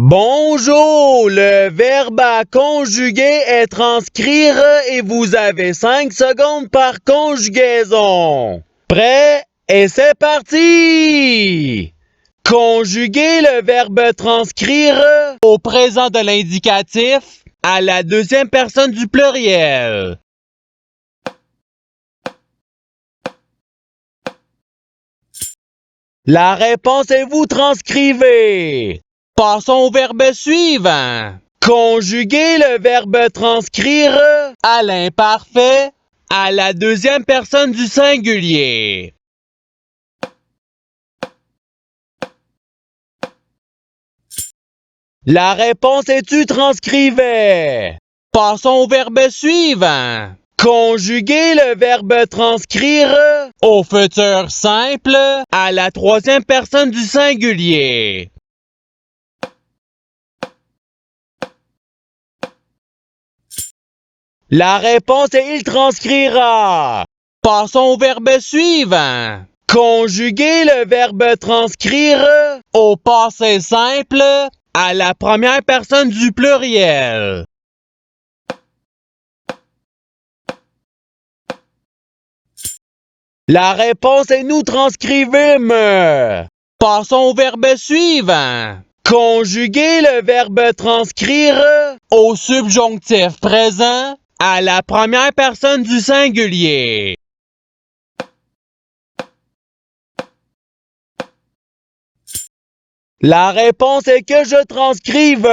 Bonjour, le verbe à conjuguer est transcrire et vous avez 5 secondes par conjugaison. Prêt? Et c'est parti! Conjuguer le verbe transcrire au présent de l'indicatif à la deuxième personne du pluriel. La réponse est vous transcrivez. Passons au verbe suivant. Conjuguer le verbe transcrire à l'imparfait à la deuxième personne du singulier. La réponse est tu transcrivais. Passons au verbe suivant. Conjuguer le verbe transcrire au futur simple à la troisième personne du singulier. La réponse est il transcrira. Passons au verbe suivant. Conjuguer le verbe transcrire au passé simple à la première personne du pluriel. La réponse est nous transcrivîmes. Passons au verbe suivant. Conjuguer le verbe transcrire au subjonctif présent à la première personne du singulier. La réponse est que je transcrive.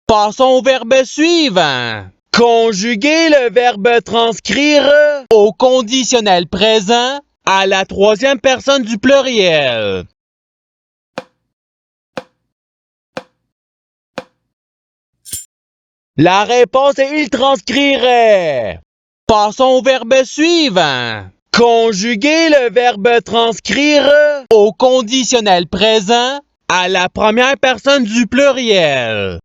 Passons au verbe suivant. Conjuguer le verbe transcrire au conditionnel présent à la troisième personne du pluriel. La réponse est il transcrirait. Passons au verbe suivant. Conjuguer le verbe transcrire au conditionnel présent à la première personne du pluriel.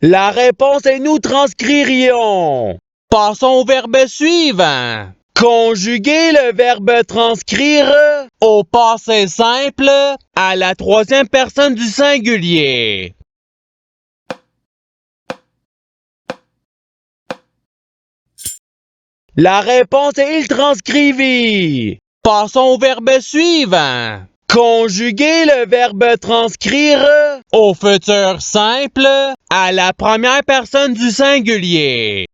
La réponse est nous transcririons. Passons au verbe suivant. Conjuguer le verbe transcrire au passé simple à la troisième personne du singulier. La réponse est il transcrivit. Passons au verbe suivant. Conjuguer le verbe transcrire au futur simple à la première personne du singulier.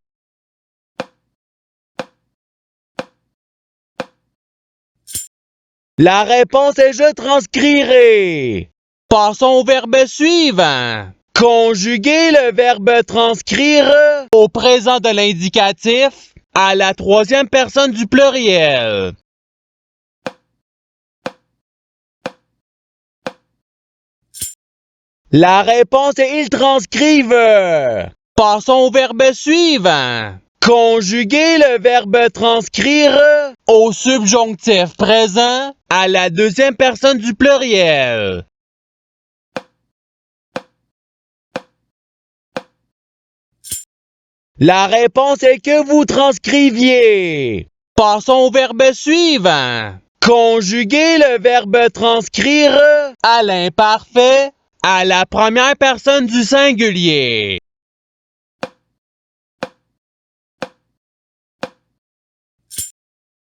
La réponse est je transcrirai. Passons au verbe suivant. Conjuguer le verbe transcrire au présent de l'indicatif à la troisième personne du pluriel. La réponse est il transcrive. Passons au verbe suivant. Conjuguer le verbe transcrire au subjonctif présent à la deuxième personne du pluriel. La réponse est que vous transcriviez. Passons au verbe suivant. Conjuguer le verbe transcrire à l'imparfait à la première personne du singulier.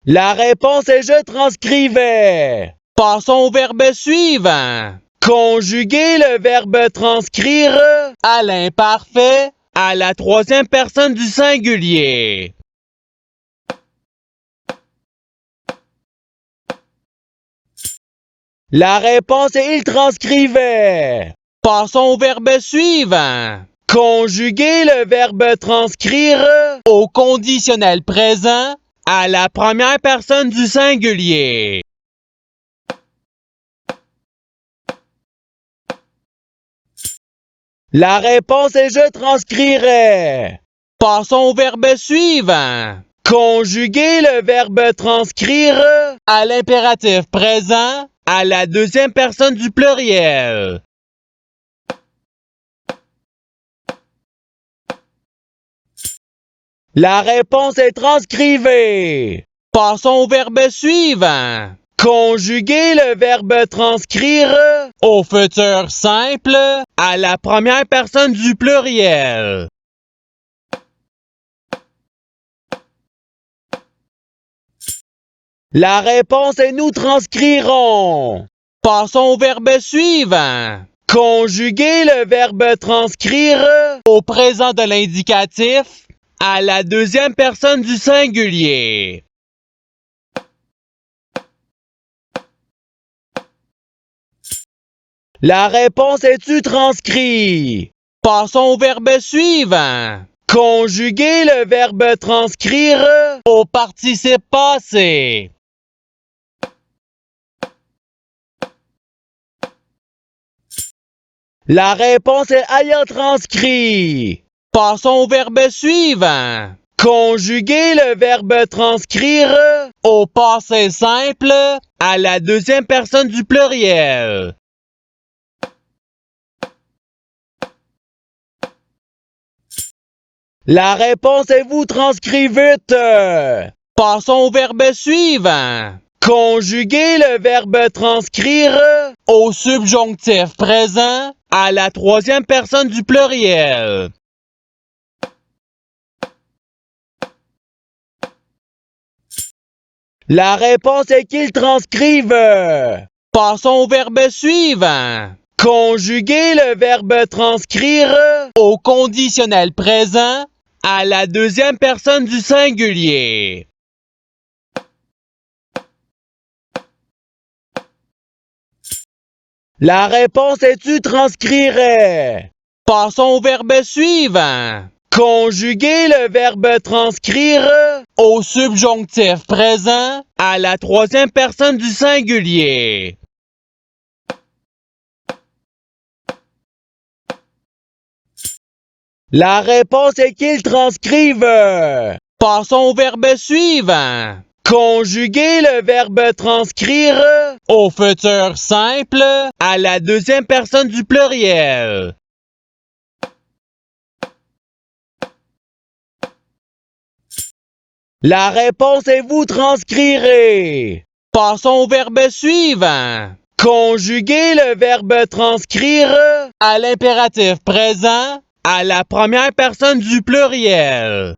La réponse est je transcrivais. Passons au verbe suivant. Conjuguer le verbe transcrire à l'imparfait à la troisième personne du singulier. La réponse est il transcrivait. Passons au verbe suivant. Conjuguer le verbe transcrire au conditionnel présent à la première personne du singulier. La réponse est je transcrirais. Passons au verbe suivant. Conjuguer le verbe transcrire à l'impératif présent à la deuxième personne du pluriel. La réponse est transcrivée. Passons au verbe suivant. Conjuguer le verbe transcrire au futur simple à la première personne du pluriel. La réponse est nous transcrirons. Passons au verbe suivant. Conjuguer le verbe transcrire au présent de l'indicatif à la deuxième personne du singulier. La réponse est tu transcrit. Passons au verbe suivant. Conjuguer le verbe transcrire au participe passé. La réponse est ayant transcrit. Passons au verbe suivant. Conjuguer le verbe transcrire au passé simple à la deuxième personne du pluriel. La réponse est vous transcrivez. Passons au verbe suivant. Conjuguer le verbe transcrire au subjonctif présent à la troisième personne du pluriel. La réponse est qu'ils transcrivent. Passons au verbe suivant. Conjuguer le verbe transcrire au conditionnel présent à la deuxième personne du singulier. La réponse est tu transcrirais. Passons au verbe suivant. Conjuguer le verbe transcrire au subjonctif présent à la troisième personne du singulier. La réponse est qu'ils transcrivent. Passons au verbe suivant. Conjuguer le verbe transcrire au futur simple à la deuxième personne du pluriel. La réponse est vous transcrirez. Passons au verbe suivant. Conjuguer le verbe transcrire à l'impératif présent à la première personne du pluriel.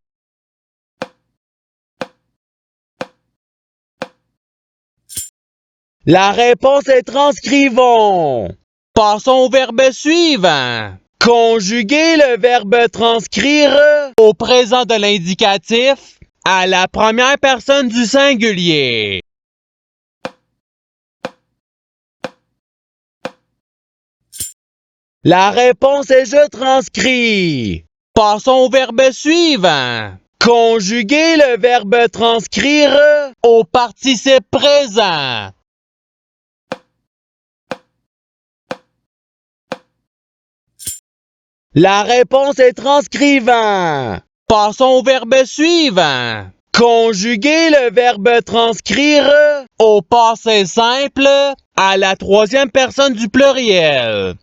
La réponse est transcrivons. Passons au verbe suivant. Conjuguer le verbe transcrire au présent de l'indicatif à la première personne du singulier. La réponse est je transcris. Passons au verbe suivant. Conjuguer le verbe transcrire au participe présent. La réponse est transcrivant. Passons au verbe suivant. Conjuguer le verbe transcrire au passé simple à la troisième personne du pluriel.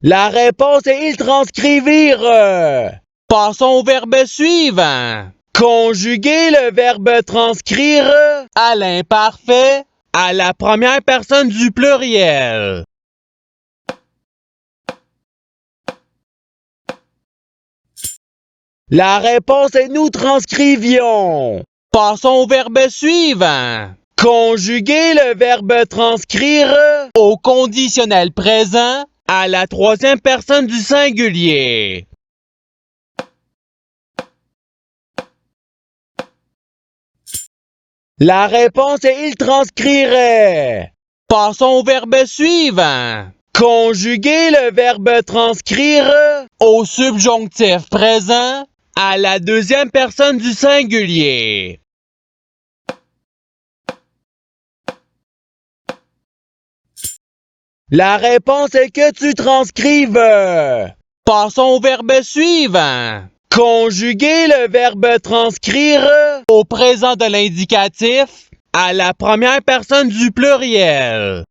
La réponse est ils transcrivirent. Passons au verbe suivant. Conjuguer le verbe transcrire à l'imparfait à la première personne du pluriel. La réponse est nous transcrivions. Passons au verbe suivant. Conjuguer le verbe transcrire au conditionnel présent à la troisième personne du singulier. La réponse est il transcrirait. Passons au verbe suivant. Conjuguer le verbe transcrire au subjonctif présent à la deuxième personne du singulier. La réponse est que tu transcrives. Passons au verbe suivant. Conjuguer le verbe transcrire au présent de l'indicatif à la première personne du pluriel.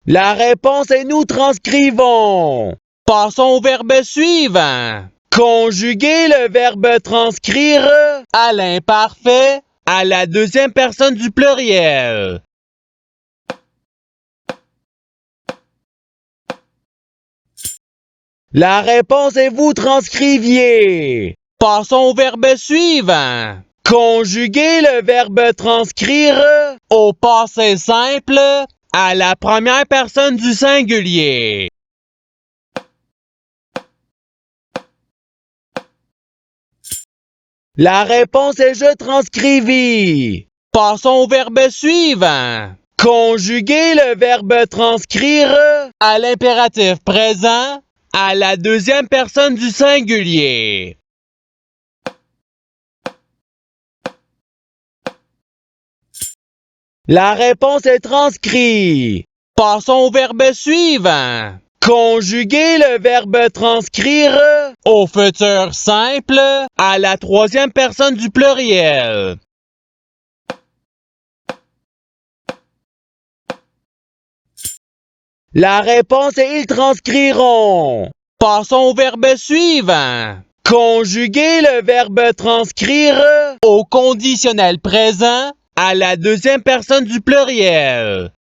La réponse est nous transcrivons. Passons au verbe suivant. Conjuguer le verbe transcrire à l'imparfait à la deuxième personne du pluriel. La réponse est vous transcriviez. Passons au verbe suivant. Conjuguer le verbe transcrire au passé simple à la première personne du singulier. La réponse est je transcrivis. Passons au verbe suivant. Conjuguer le verbe transcrire à l'impératif présent à la deuxième personne du singulier. La réponse est transcrit. Passons au verbe suivant. Conjuguer le verbe transcrire au futur simple à la troisième personne du pluriel. La réponse est ils transcriront. Passons au verbe suivant. Conjuguer le verbe transcrire au conditionnel présent à la deuxième personne du pluriel.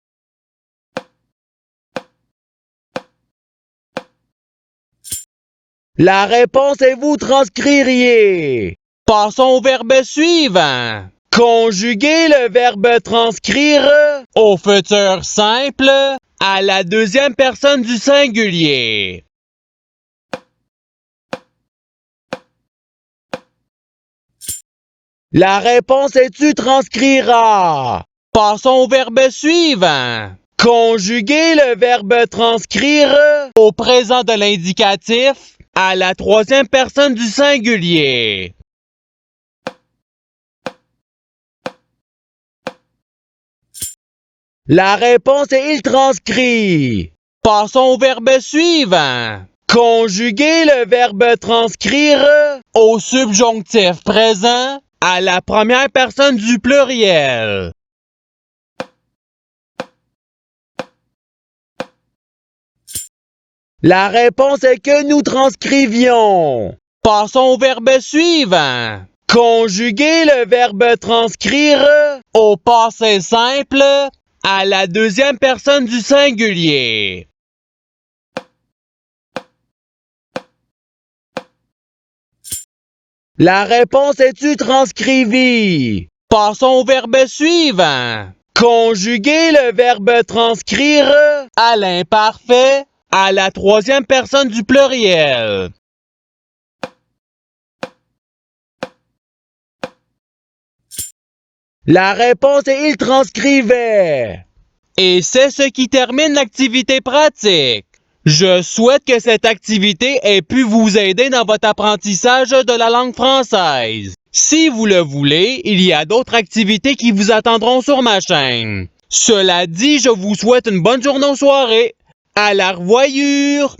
La réponse est vous transcririez. Passons au verbe suivant. Conjuguer le verbe transcrire au futur simple à la deuxième personne du singulier. La réponse est tu transcriras. Passons au verbe suivant. Conjuguer le verbe transcrire au présent de l'indicatif à la troisième personne du singulier. La réponse est il transcrit. Passons au verbe suivant. Conjuguer le verbe transcrire au subjonctif présent à la première personne du pluriel. La réponse est que nous transcrivions. Passons au verbe suivant. Conjuguer le verbe transcrire au passé simple à la deuxième personne du singulier. La réponse est tu transcrivis. Passons au verbe suivant. Conjuguer le verbe transcrire à l'imparfait à la troisième personne du pluriel. La réponse est il transcrivait. Et c'est ce qui termine l'activité pratique. Je souhaite que cette activité ait pu vous aider dans votre apprentissage de la langue française. Si vous le voulez, il y a d'autres activités qui vous attendront sur ma chaîne. Cela dit, je vous souhaite une bonne journée ou soirée. À la revoyure!